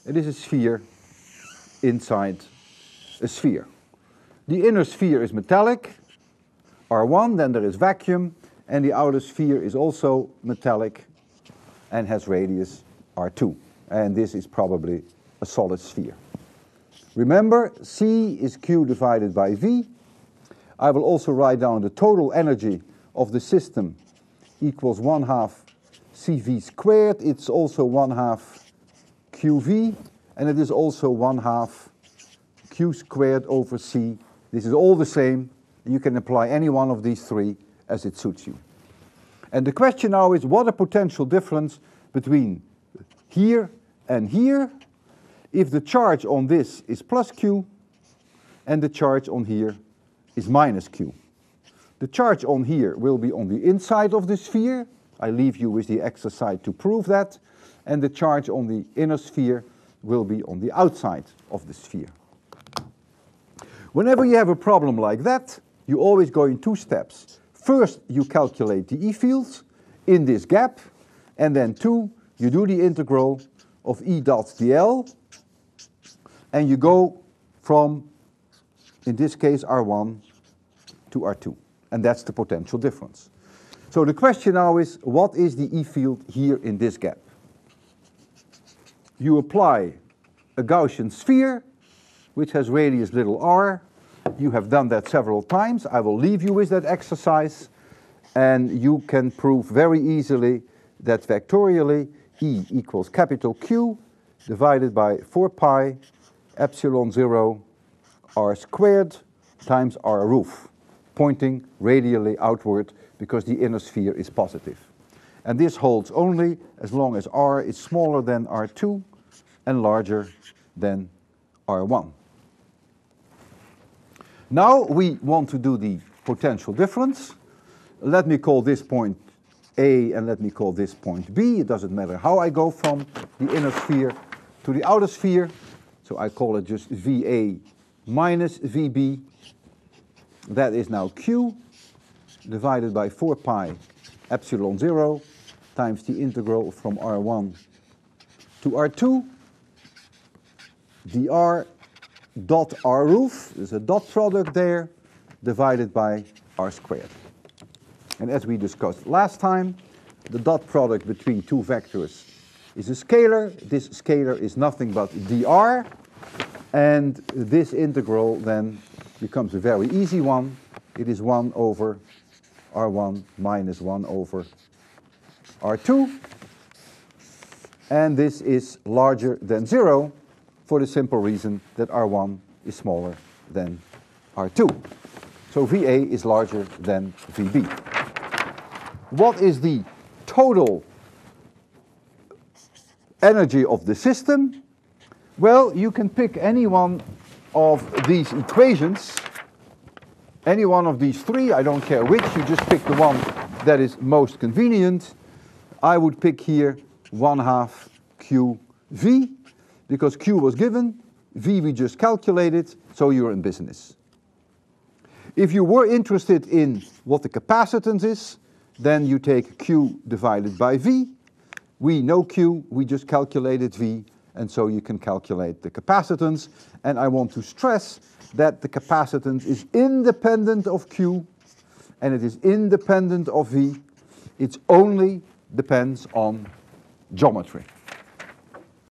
It is a sphere inside a sphere. The inner sphere is metallic, R1, then there is vacuum, and the outer sphere is also metallic and has radius R2. And this is probably a solid sphere. Remember, C is Q divided by V. I will also write down the total energy of the system equals 1/2 CV squared. It's also 1/2 QV, and it is also 1/2 Q squared over C. This is all the same. You can apply any one of these three as it suits you. And the question now is, what a potential difference between here and here if the charge on this is plus Q and the charge on here is minus Q. The charge on here will be on the inside of the sphere. I leave you with the exercise to prove that. And the charge on the inner sphere will be on the outside of the sphere. Whenever you have a problem like that, you always go in two steps. First, you calculate the E fields in this gap, and then two, you do the integral of E dot dl, and you go from, in this case, R1 to R2. And that's the potential difference. So the question now is, what is the E field here in this gap? You apply a Gaussian sphere, which has radius little r. You have done that several times. I will leave you with that exercise. And you can prove very easily that vectorially E equals capital Q divided by 4 pi epsilon 0 r squared times r roof, pointing radially outward because the inner sphere is positive. And this holds only as long as r is smaller than r2 and larger than r1. Now we want to do the potential difference. Let me call this point A and let me call this point B. It doesn't matter how I go from the inner sphere to the outer sphere. So I call it just VA minus VB. That is now Q divided by 4 pi epsilon 0 times the integral from R1 to R2 dr dot R roof, there's a dot product there, divided by R squared. And as we discussed last time, the dot product between two vectors is a scalar. This scalar is nothing but dr, and this integral then becomes a very easy one. It is 1 over R1 minus 1 over R2, and this is larger than 0 for the simple reason that R1 is smaller than R2. So VA is larger than VB. What is the total energy of the system? Well, you can pick any one of these equations, any one of these three, I don't care which, you just pick the one that is most convenient. I would pick here 1/2 QV, because Q was given, V we just calculated, so you're in business. If you were interested in what the capacitance is, then you take Q divided by V. We know Q, we just calculated V, and so you can calculate the capacitance. And I want to stress that the capacitance is independent of Q, and it is independent of V. It only depends on geometry.